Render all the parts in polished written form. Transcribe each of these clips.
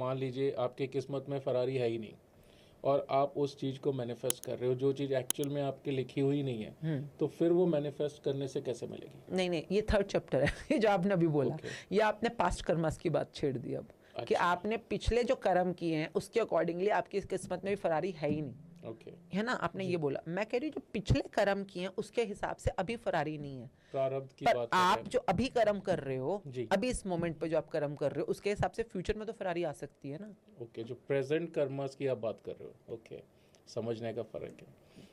मान लीजिए आपकी किस्मत में फरारी है ही नहीं और आप उस चीज़ को मैनिफेस्ट कर रहे हो, जो चीज़ एक्चुअल में आपके लिखी हुई नहीं है, तो फिर वो मैनिफेस्ट करने से कैसे मिलेगी? नहीं नहीं, ये थर्ड चैप्टर है ये जो आपने अभी बोला। Okay. ये आपने पास्ट कर्मस की बात छेड़ दी अब, कि अच्छा। आपने पिछले जो कर्म किए हैं उसके अकॉर्डिंगली आपकी इस किस्मत में भी फरारी है ही नहीं, ओके। है ना? आपने ये बोला। मैं कह रही हूँ जो पिछले कर्म किए हैं उसके हिसाब से अभी फरारी नहीं है, प्रारब्ध की पर बात कर रहे आप हैं। जो अभी कर्म कर रहे हो, जी। अभी इस मोमेंट पे जो आप कर्म कर रहे हो उसके हिसाब से फ्यूचर में तो फरारी आ सकती है ना। ओके, जो प्रेजेंट कर्मस की आप बात कर रहे हो, ओके, समझने का फर्क है।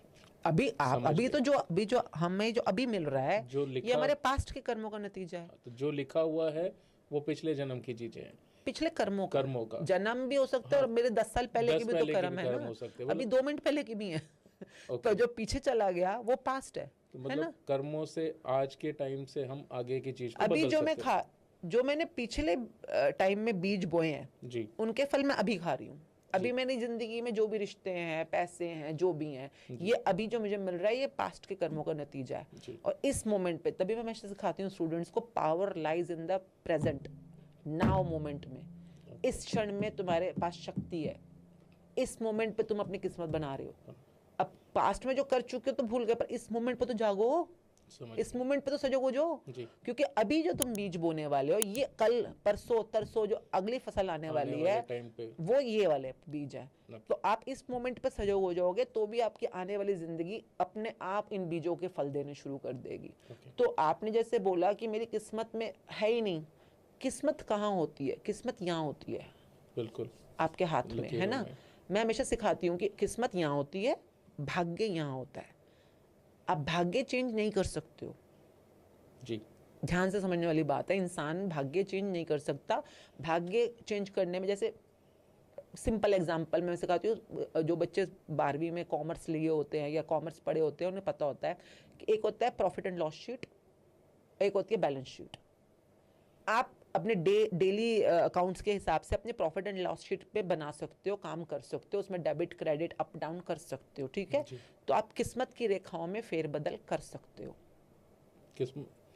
अभी आप समझ अभी गए। तो जो हमें जो अभी मिल रहा है जो ये लिखा, हमारे पास्ट के कर्मों का नतीजा है। तो जो लिखा हुआ है वो पिछले जन्म की चीजें हैं, पिछले कर्मों का। जन्म भी हो सकता है, हाँ, और मेरे 10 साल पहले 10 की भी तो पहले के भी कर्म है कर्म ना, हो सकते हैं, अभी मतलब 2 मिनट पहले की भी है तो ओके। जो पीछे चला गया वो पास्ट है, तो है मतलब ना? कर्मों से आज के टाइम से हम आगे की चीज को अभी बदल सकते हैं। जो मैंने पिछले टाइम में बीज बोए हैं जी। उनके फल मैं अभी खा रही हूँ। अभी जी। मेरी जिंदगी में जो भी रिश्ते हैं, पैसे हैं, जो भी हैं, जी। ये अभी जो मुझे मिल रहा है ये पास्ट के कर्मों का नतीजा है। जी। और इस मोमेंट पे तभी मैं हमेशा सिखाती हूँ स्टूडेंट्स को, power lies in the present now moment में। इस क्षण में तुम्हारे पास शक्ति है, इस मोमेंट पे तुम अपनी किस्मत बना रहे हो। अब पास्ट में जो कर चुके हो तो भूल गए, पर इस मोमेंट पे तो जागो, इस मोमेंट पे तो सजग हो जाओ, क्योंकि अभी जो तुम बीज बोने वाले हो ये कल परसों तरसों जो अगली फसल आने वाली है वो ये वाले बीज है। तो आप इस मोमेंट पे सजग हो जाओगे तो भी आपकी आने वाली जिंदगी अपने आप इन बीजों के फल देने शुरू कर देगी। तो आपने जैसे बोला कि मेरी किस्मत में है ही नहीं, किस्मत कहाँ होती है? किस्मत यहाँ होती है, बिल्कुल आपके हाथ में, है ना? मैं हमेशा सिखाती हूँ कि किस्मत यहाँ होती है, भाग्य यहाँ होता है। आप भाग्य चेंज नहीं कर सकते हो जी। ध्यान से समझने वाली बात है, इंसान भाग्य चेंज नहीं कर सकता। भाग्य चेंज करने में, जैसे सिंपल एग्जांपल मैं सिखाती हूँ, जो बच्चे 12वीं में कॉमर्स लिए होते हैं या कॉमर्स पढ़े होते हैं उन्हें पता होता है कि एक होता है प्रॉफिट एंड लॉस शीट, एक होती है बैलेंस शीट। आप अपने डेली अकाउंट्स के हिसाब से अपने प्रॉफिट एंड लॉस शीट पे बना सकते हो, काम कर सकते हो, उसमें डेबिट क्रेडिट अप डाउन कर सकते हो, ठीक है? तो आप किस्मत की रेखाओं में फेरबदल कर सकते हो,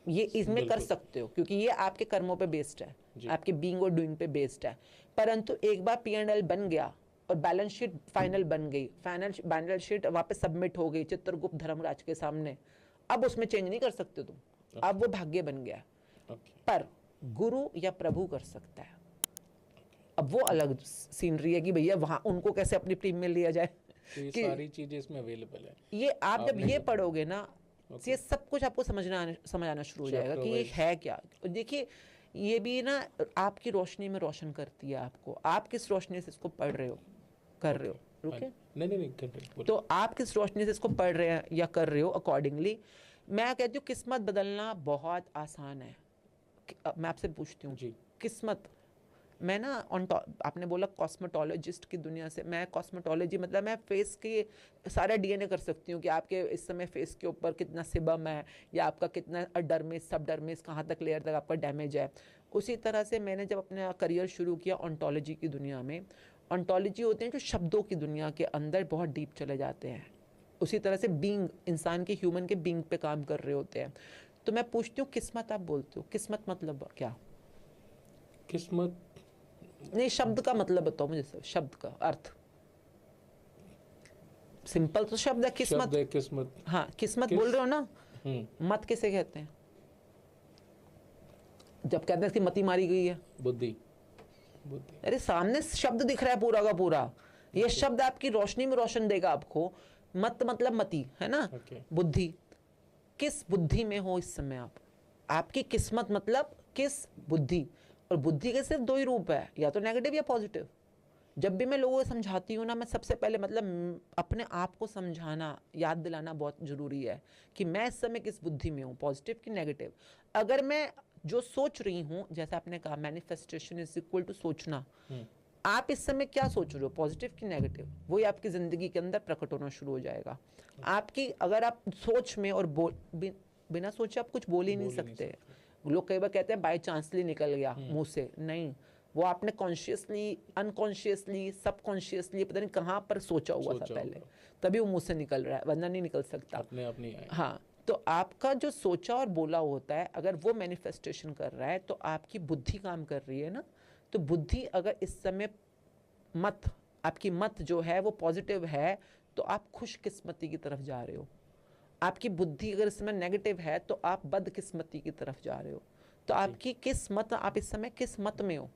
ये इसमें कर सकते हो, क्योंकि ये आपके कर्मों पे बेस्ड है, आपके बीइंग और डूइंग पे बेस्ड है। परंतु एक बार P&L बन गया और बैलेंस शीट फाइनल बन गई, फाइनल बैलेंस शीट वहां पे सबमिट हो गई चित्रगुप्त धर्मराज के सामने, अब उसमें चेंज नहीं कर सकते तुम, अब वो भाग्य बन गया। पर गुरु या प्रभु कर सकता है। अब वो अलग सीनरी है कि भैया वहां उनको कैसे अपनी टीम में लिया जाए। तो ये सारी चीजें इसमें अवेलेबल है। ये आप जब ये पढ़ोगे ना, ये सब कुछ आपको समझ आना शुरू हो जाएगा कि ये है क्या। देखिए ये भी ना आपकी रोशनी में रोशन करती है आपको, आप किस रोशनी से इसको पढ़ रहे हो, कर रहे हो। रुके, नहीं कर रहे। तो आप किस रोशनी से इसको पढ़ रहे हैं या कर रहे हो, अकॉर्डिंगली मैं कहती हूँ किस्मत बदलना बहुत आसान है। मैं आपसे पूछती हूँ किस्मत, मैं ना आपने बोला कॉस्मेटोलॉजिस्ट की दुनिया से, मैं कॉस्मेटोलॉजी मतलब मैं फेस के सारा डीएनए कर सकती हूँ कि आपके इस समय फेस के ऊपर कितना सिबम है या आपका कितना डर्मिस सब डर्मिस कहाँ तक लेयर तक आपका डैमेज है। उसी तरह से मैंने जब अपना करियर शुरू किया ऑन्टोलॉजी की दुनिया में, ऑन्टोलॉजी होते हैं जो शब्दों की दुनिया के अंदर बहुत डीप चले जाते हैं, उसी तरह से बीइंग, इंसान के ह्यूमन के बीइंग पे काम कर रहे होते हैं। तो मैं पूछती हूँ किस्मत, आप बोलते हो किस्मत मतलब क्या? किस्मत नहीं, शब्द का मतलब बताओ मुझे, सर शब्द का अर्थ। सिंपल तो शब्द है किस्मत। किस्मत, हाँ किस्मत बोल रहे हो ना। मत किसे कहते हैं? जब कहते हैं कि मती मारी गई है, बुद्धि। अरे सामने शब्द दिख रहा है पूरा का पूरा, ये शब्द आपकी रोशनी में रोशन देगा आपको। मत मतलब मति है ना, बुद्धि। किस बुद्धि में हो इस समय आप, आपकी किस्मत मतलब किस बुद्धि। और बुद्धि के सिर्फ 2 ही रूप है, या तो नेगेटिव या पॉजिटिव। जब भी मैं लोगों को समझाती हूँ ना, मैं सबसे पहले मतलब अपने आप को समझाना, याद दिलाना बहुत जरूरी है कि मैं इस समय किस बुद्धि में हूँ, पॉजिटिव कि नेगेटिव। अगर मैं जो सोच रही हूँ, जैसे आपने कहा मैनिफेस्टेशन इज इक्वल टू सोचना, आप इस समय क्या सोच रहे हो, पॉजिटिव कि नेगेटिव, वही आपकी जिंदगी के अंदर प्रकट होना शुरू हो जाएगा। आपकी अगर आप सोच में और बिना सोचे आप कुछ बोल ही नहीं सकते। लोग कई बार कहते हैं बाय चांसली निकल गया मुंह से, नहीं, वो आपने कॉन्शियसली, अनकॉन्शियसली, सबकॉन्शियसली पता नहीं कहाँ पर सोचा हुआ था पहले, तभी वो मुंह से निकल रहा है, वरना नहीं निकल सकता अपने आप नहीं आएगा। हाँ, तो आपका जो सोचा और बोला होता है, अगर वो मैनिफेस्टेशन कर रहा है तो आपकी बुद्धि काम कर रही है ना, तो बुद्धि अगर इस समय आपकी मत जो है वो पॉजिटिव है तो आप खुशकिस्मती की तरफ जा रहे हो। आपकी बुद्धि अगर इस समय नेगेटिव है तो आप बदकिस्मती की तरफ जा रहे हो। तो आपकी किस्मत, आप इस समय किस मत में हो,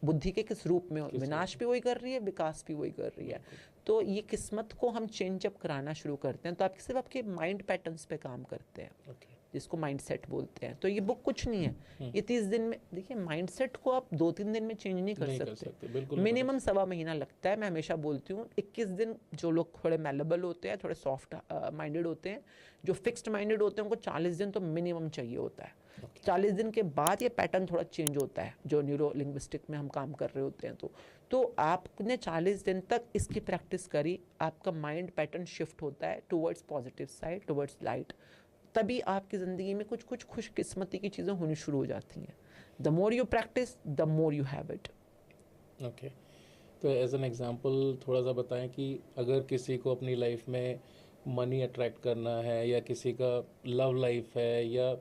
बुद्धि के किस रूप में हो, विनाश भी वही कर रही है, विकास भी वही कर रही है। तो ये किस्मत को हम चेंज अप कराना शुरू करते हैं तो आप सिर्फ आपके माइंड पैटर्न्स पे काम करते हैं, जिसको माइंडसेट बोलते हैं। तो ये बुक कुछ नहीं है, ये 30 दिन में, देखिए माइंडसेट को आप 2-3 दिन में चेंज नहीं कर सकते, मिनिमम 1.25 महीना लगता है। मैं हमेशा बोलती हूँ 21 दिन जो लोग थोड़े मैलेबल होते हैं, थोड़े सॉफ्ट माइंडेड होते हैं, जो फिक्स्ड माइंडेड होते हैं, उनको 40 दिन तो मिनिमम चाहिए होता है। 40 दिन के बाद ये पैटर्न थोड़ा चेंज होता है, जो न्यूरो लिंग्विस्टिक में हम काम कर रहे होते हैं। तो आपने 40 दिन तक इसकी प्रैक्टिस करी, आपका माइंड पैटर्न शिफ्ट होता है towards positive side, towards light. तभी आपकी ज़िंदगी में कुछ कुछ खुशकिस्मती की चीज़ें होनी शुरू हो जाती हैं। The more you practice the more you have it. Okay, तो एज एन एग्जांपल थोड़ा सा बताएं कि अगर किसी को अपनी लाइफ में मनी अट्रैक्ट करना है, या किसी का लव लाइफ है, या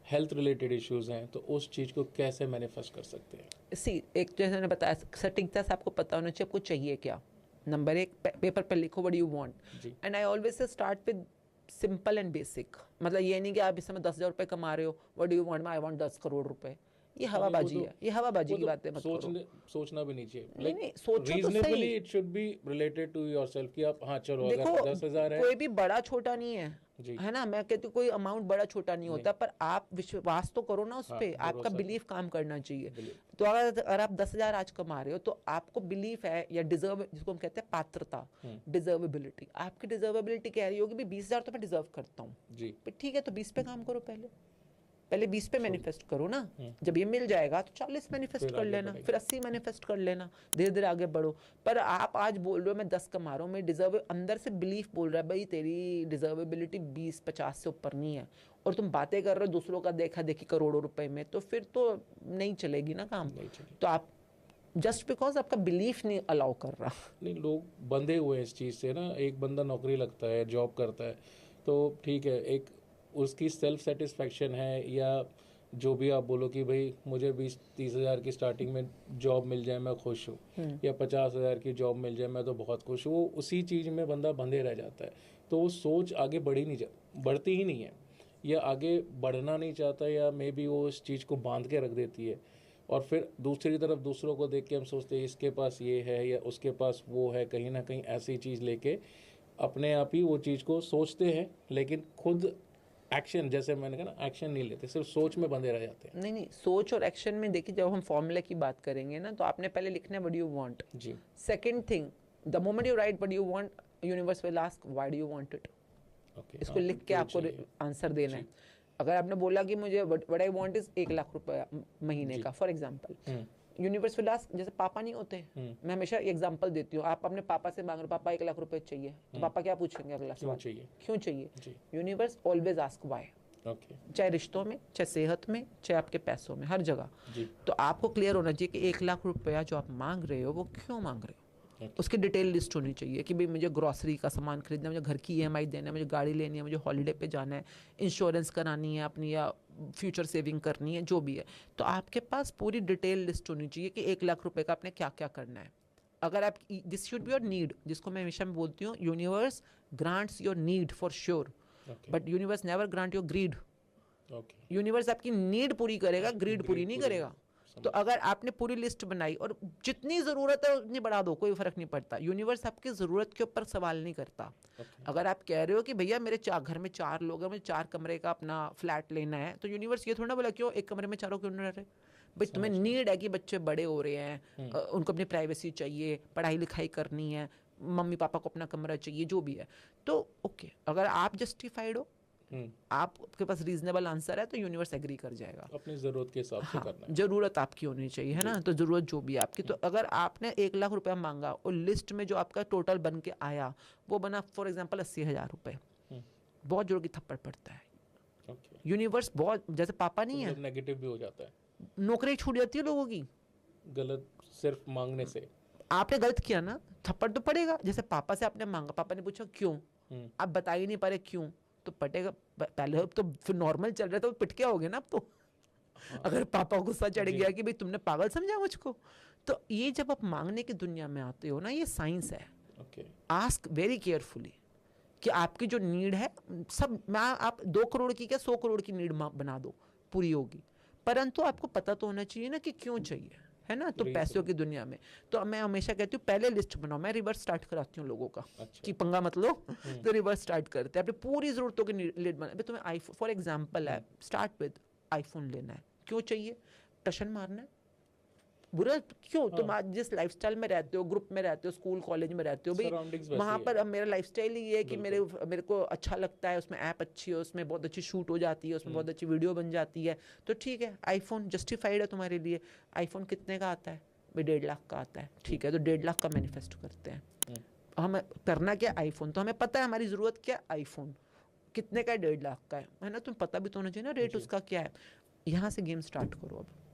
हेल्थ रिलेटेड इश्यूज हैं, तो उस चीज़ को कैसे मैनिफेस्ट कर सकते हैं? एक जैसे मैंने बताया, सटीकता से आपको पता होना चाहिए आपको चाहिए क्या। नंबर 1, पेपर पर लिखो what you want, and I always say start with simple and basic. मतलब ये नहीं कि आप इस समय 10,000 रुपये कमा रहे हो, what do you want, I want 10 crore रुपए। ये हवाबाजी है, ये हवाबाजी की बातें मत करो। सोचना भी नहीं चाहिए, नहीं सोचो तो reasonably it should be related to yourself कि आप, हाँ चलो, देखो, अगर 10,000 है, कोई भी बड़ा छोटा नहीं है, है ना। मैं कहती हूँ कोई अमाउंट बड़ा छोटा नहीं होता, पर आप विश्वास तो करो ना उस पे, आपका बिलीफ काम करना चाहिए। तो अगर आप 10,000 आज कमा रहे हो तो आपको बिलीफ है, या डिजर्व, जिसको हम कहते हैं पात्रता, डिजर्वेबिलिटी, आपकी डिजर्वेबिलिटी कह रही होगी भी 20,000 तो मैं डिजर्व करता हूँ, ठीक है, तो 20 पे काम करो, पहले 20 पे मैनिफेस्ट करो ना। जब ये मिल जाएगा तो 40 मैनिफेस्ट कर लेना, फिर 80 मैनिफेस्ट कर लेना, धीरे धीरे आगे बढ़ो। पर आप आज बोल रहे हो मैं 10 कमा रहा हूँ, मैं डिजर्व, अंदर से बिलीफ बोल रहा है भाई तेरी डिजर्वेबिलिटी 20-50 से ऊपर नहीं है, और तुम बातें कर रहे हो दूसरों का देखा देखी करोड़ों रुपए में, तो फिर तो नहीं चलेगी ना काम। तो आप जस्ट बिकॉज आपका बिलीफ नहीं अलाउ कर रहा। नहीं, लोग बंधे हुए हैं इस चीज़ से ना। एक बंदा नौकरी लगता है, जॉब करता है, तो ठीक है, एक उसकी सेल्फ सेटिस्फैक्शन है, या जो भी आप बोलो कि भाई मुझे 20-30 हज़ार की स्टार्टिंग में जॉब मिल जाए मैं खुश हूँ, या 50,000 की जॉब मिल जाए मैं तो बहुत खुश हूँ, वो उसी चीज़ में बंदा बंधे रह जाता है। तो वो सोच आगे बढ़ती ही नहीं है, या आगे बढ़ना नहीं चाहता, या मे बी वो उस चीज़ को बांध के रख देती है। और फिर दूसरी तरफ दूसरों को देख के हम सोचते हैं इसके पास ये है या उसके पास वो है, कहीं ना कहीं ऐसी चीज़ लेके अपने आप ही वो चीज़ को सोचते हैं, लेकिन खुद एक्शन, जैसे मैंने कहा ना, एक्शन नहीं लेते, सिर्फ सोच में बंधे रह जाते हैं। नहीं, सोच और एक्शन में देखिए, जब हम फॉर्मूला की बात करेंगे ना, तो आपने पहले लिखना है व्हाट डू यू वांट जी। Second thing, the moment you write what do you want, universe will ask why do you want it. इसको लिख के आपको आंसर देना है। अगर आपने बोला कि मुझे what I want is 1 lakh रुपया महीने का, for example, universe will ask, जैसे पापा नहीं होते, मैं हमेशा एग्जांपल देती हूँ, आप अपने पापा से मांग रहे हो पापा 1 लाख रुपए चाहिए, तो पापा क्या पूछेंगे अगला सवाल, क्यों चाहिए? Universe always ask why. चाहे रिश्तों में, चाहे सेहत में, चाहे आपके पैसों में, हर जगह। तो आपको क्लियर होना चाहिए कि 1 लाख रुपया जो आप मांग रहे हो वो क्यों मांग रहे हो। उसकी डिटेल लिस्ट होनी चाहिए कि भाई मुझे ग्रॉसरी का सामान खरीदना है, मुझे घर की EMI देना है, मुझे गाड़ी लेनी है, मुझे हॉलीडे पे जाना है, इंश्योरेंस करानी है अपनी, या फ्यूचर सेविंग करनी है, जो भी है। तो आपके पास पूरी डिटेल लिस्ट होनी चाहिए कि 1 लाख रुपए का आपने क्या क्या करना है। अगर आप, this should be your need, जिसको मैं हमेशा बोलती हूँ, universe grants your need for sure, but universe never grant your greed. Universe आपकी नीड पूरी करेगा, ग्रीड पूरी नहीं करेगा। तो अगर आपने पूरी लिस्ट बनाई और जितनी ज़रूरत है उतनी बढ़ा दो, कोई फ़र्क नहीं पड़ता। यूनिवर्स आपकी ज़रूरत के ऊपर सवाल नहीं करता। अगर आप कह रहे हो कि भैया मेरे घर में 4 लोग हैं, मुझे 4 कमरे का अपना फ्लैट लेना है, तो यूनिवर्स ये थोड़ा ना बोला क्यों 1 कमरे में चारों क्यों रह रहे। भाई तुम्हें नीड है कि बच्चे बड़े हो रहे हैं, उनको अपनी प्राइवेसी चाहिए, पढ़ाई लिखाई करनी है, मम्मी पापा को अपना कमरा चाहिए, जो भी है, तो ओके। अगर आप जस्टिफाइड हो, आपके पास रीजनेबल आंसर है, तो यूनिवर्स एग्री कर जाएगा। अपनी जरूरत के हिसाब से करना है। जरूरत आपकी होनी चाहिए, है ना। तो जरूरत जो भी है आपकी, तो अगर आपने 1 लाख रुपया मांगा और लिस्ट में जो आपका टोटल बन के आया वो बना फॉर एग्जांपल 80,000 रुपए, बहुत जोर की थप्पड़ पड़ता है। यूनिवर्स बहुत, जैसे पापा नहीं है, नेगेटिव भी हो जाता है, नौकरी छूट जाती है लोगों की, गलत सिर्फ मांगने से। आपने गलत किया ना, थप्पड़ तो पड़ेगा। जैसे पापा से आपने मांगा, पापा ने पूछा क्यों, आप बता ही नहीं पा रहे क्यों, तो पटेगा। पहले तो फिर नॉर्मल चल रहा था, तो पिट के हो गए ना अब तो। अगर पापा को गुस्सा चढ़ गया कि भाई तुमने पागल समझा मुझको। तो ये जब आप मांगने की दुनिया में आते हो ना, ये साइंस है। आस्क वेरी केयरफुली कि आपकी जो नीड है, सब मैं आप 2 करोड़ की क्या 100 करोड़ की नीड बना दो, पूरी होगी, परंतु आपको पता तो होना चाहिए ना कि क्यों चाहिए, है ना। तो पैसों की दुनिया में तो मैं हमेशा कहती हूँ पहले लिस्ट बनाओ। मैं रिवर्स स्टार्ट कराती हूँ लोगों का। अच्छा। कि पंगा मत लो तो रिवर्स स्टार्ट करते हैं, अपनी पूरी जरूरतों की लिस्ट बना। तुम्हें आईफोन फॉर एग्जांपल है, स्टार्ट विद आईफोन लेना है, क्यों चाहिए, टशन मारना है, बुरा क्यों। तुम आज जिस लाइफस्टाइल में रहते हो, ग्रुप में रहते हो, स्कूल कॉलेज में रहते हो भाई, वहाँ पर अब मेरा लाइफस्टाइल ही है कि मेरे को अच्छा लगता है, उसमें ऐप अच्छी है, उसमें बहुत अच्छी शूट हो जाती है, उसमें बहुत अच्छी वीडियो बन जाती है, तो ठीक है आईफोन जस्टिफाइड है तुम्हारे लिए। आईफोन कितने का आता है भाई, 1.5 लाख का आता है, ठीक है, तो 1.5 लाख का मैनिफेस्ट करते हैं। हमें करना क्या, आईफोन, तो हमें पता है हमारी ज़रूरत क्या, आईफोन कितने का है, 1.5 लाख का है ना। तुम्हें पता भी तो होना चाहिए ना रेट उसका क्या है। यहाँ से गेम स्टार्ट करो अब।